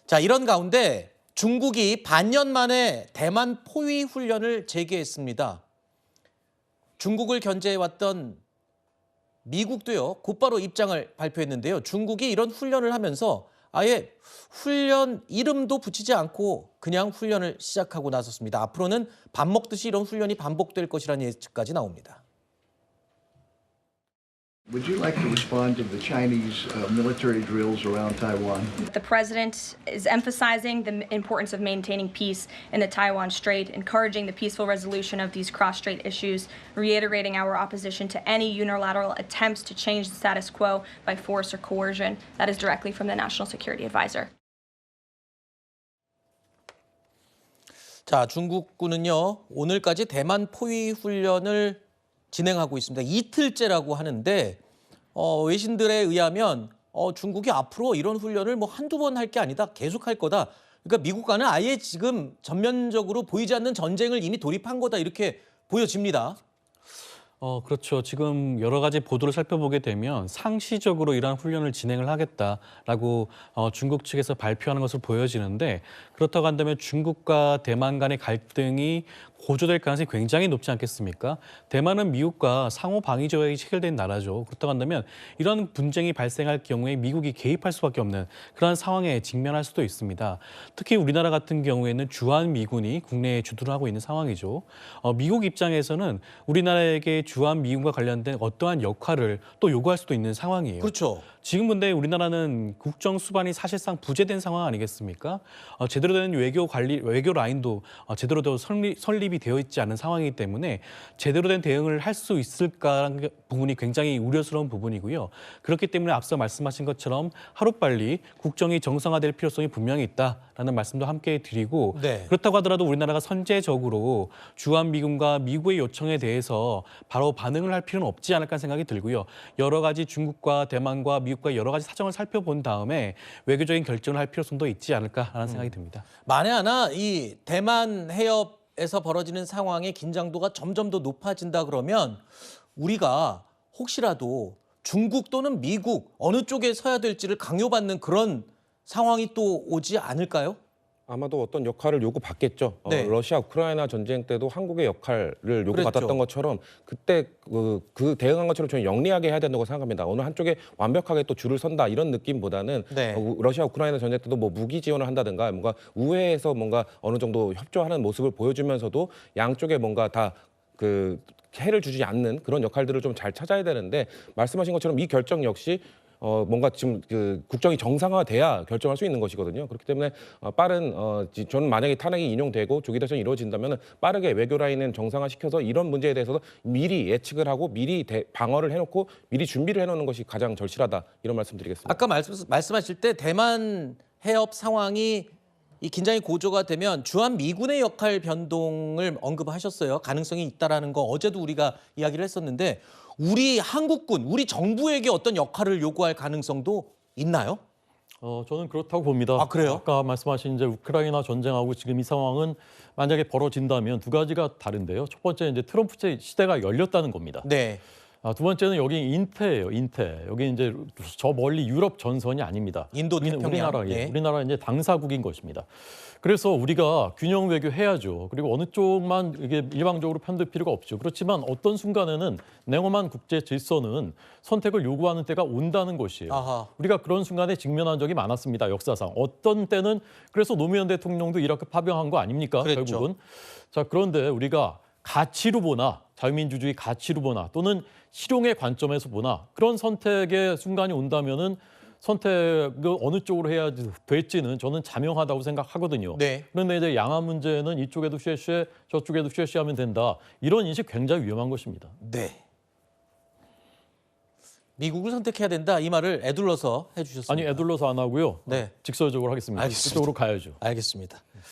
자, 이런 가운데 중국이 반년 만에 대만 포위 훈련을 재개했습니다. 중국을 견제해왔던 미국도요, 곧바로 입장을 발표했는데요. 중국이 이런 훈련을 하면서 아예 훈련 이름도 붙이지 않고 그냥 훈련을 시작하고 나섰습니다. 앞으로는 밥 먹듯이 이런 훈련이 반복될 것이라는 예측까지 나옵니다. Would you like to respond to the Chinese military drills around Taiwan? The president is emphasizing the importance of maintaining peace in the Taiwan Strait, encouraging the peaceful resolution of these cross-strait issues, reiterating our opposition to any unilateral attempts to change the status quo by force or coercion. That is directly from the National Security Advisor. 자, 중국군은요, 오늘까지 대만 포위 훈련을 진행하고 있습니다. 이틀째라고 하는데 외신들에 의하면 중국이 앞으로 이런 훈련을 뭐 한두 번 할 게 아니다. 계속 할 거다. 그러니까 미국과는 아예 지금 전면적으로 보이지 않는 전쟁을 이미 돌입한 거다. 이렇게 보여집니다. 그렇죠. 지금 여러 가지 보도를 살펴보게 되면 상시적으로 이러한 훈련을 진행을 하겠다라고 중국 측에서 발표하는 것으로 보여지는데 그렇다고 한다면 중국과 대만 간의 갈등이 고조될 가능성이 굉장히 높지 않겠습니까? 대만은 미국과 상호 방위 조약이 체결된 나라죠. 그렇다고 한다면 이런 분쟁이 발생할 경우에 미국이 개입할 수밖에 없는 그런 상황에 직면할 수도 있습니다. 특히 우리나라 같은 경우에는 주한미군이 국내에 주둔을 하고 있는 상황이죠. 미국 입장에서는 우리나라에게 주한미군과 관련된 어떠한 역할을 또 요구할 수도 있는 상황이에요. 그렇죠. 지금 근데 우리나라는 국정 수반이 사실상 부재된 상황 아니겠습니까? 제대로 된 외교 라인도 제대로 설립이 되어 있지 않은 상황이기 때문에 제대로 된 대응을 할 수 있을까라는 부분이 굉장히 우려스러운 부분이고요. 그렇기 때문에 앞서 말씀하신 것처럼 하루빨리 국정이 정상화될 필요성이 분명히 있다라는 말씀도 함께 드리고 네. 그렇다고 하더라도 우리나라가 선제적으로 주한미군과 미국의 요청에 대해서 바로 반응을 할 필요는 없지 않을까 생각이 들고요. 여러 가지 중국과 대만과 미국과 여러 가지 사정을 살펴본 다음에 외교적인 결정을 할 필요성도 있지 않을까라는 생각이 듭니다. 만에 하나 이 대만 해협에서 벌어지는 상황의 긴장도가 점점 더 높아진다 그러면 우리가 혹시라도 중국 또는 미국 어느 쪽에 서야 될지를 강요받는 그런 상황이 또 오지 않을까요? 아마도 어떤 역할을 요구받겠죠. 네. 러시아 우크라이나 전쟁 때도 한국의 역할을 요구받았던 그랬죠. 것처럼 그때 그 대응한 것처럼 저는 영리하게 해야 된다고 생각합니다. 어느 한쪽에 완벽하게 또 줄을 선다 이런 느낌보다는 네. 러시아 우크라이나 전쟁 때도 뭐 무기 지원을 한다든가 뭔가 우회해서 뭔가 어느 정도 협조하는 모습을 보여주면서도 양쪽에 뭔가 다 해를 주지 않는 그런 역할들을 좀 잘 찾아야 되는데 말씀하신 것처럼 이 결정 역시 뭔가 지금 국정이 정상화돼야 결정할 수 있는 것이거든요. 그렇기 때문에 저는 만약에 탄핵이 인용되고 조기 대선이 이루어진다면 빠르게 외교 라인은 정상화시켜서 이런 문제에 대해서도 미리 예측을 하고 미리 방어를 해놓고 미리 준비를 해놓는 것이 가장 절실하다 이런 말씀드리겠습니다. 아까 말씀하실 때 대만 해협 상황이 이 긴장이 고조가 되면 주한미군의 역할 변동을 언급하셨어요. 가능성이 있다라는 거 어제도 우리가 이야기를 했었는데 우리 한국군, 우리 정부에게 어떤 역할을 요구할 가능성도 있나요? 저는 그렇다고 봅니다. 아, 그래요? 아까 말씀하신 이제 우크라이나 전쟁하고 지금 이 상황은 만약에 벌어진다면 두 가지가 다른데요. 첫 번째 이제 트럼프 시대가 열렸다는 겁니다. 네. 두 번째는 여기 인태예요, 인태. 여기 이제 저 멀리 유럽 전선이 아닙니다. 인도 태평양. 우리나라 이제 당사국인 것입니다. 그래서 우리가 균형 외교 해야죠. 그리고 어느 쪽만 이게 일방적으로 편들 필요가 없죠. 그렇지만 어떤 순간에는 냉엄한 국제 질서는 선택을 요구하는 때가 온다는 것이에요. 아하. 우리가 그런 순간에 직면한 적이 많았습니다. 역사상. 어떤 때는 그래서 노무현 대통령도 이렇게 파병한 거 아닙니까? 그랬죠. 결국은. 자, 그런데 우리가 가치로 보나 자유민주주의 가치로 보나 또는 실용의 관점에서 보나 그런 선택의 순간이 온다면은 선택을 어느 쪽으로 해야 될지는 저는 자명하다고 생각하거든요. 네. 그런데 이제 양안 문제는 이쪽에도 쉐쉐 저쪽에도 쉐쉐하면 된다. 이런 인식 굉장히 위험한 것입니다. 네. 미국을 선택해야 된다 이 말을 애둘러서 해주셨습니다. 아니 애둘러서 안 하고요. 네. 직설적으로 하겠습니다. 알겠습니다. 그쪽으로 가야죠. 알겠습니다.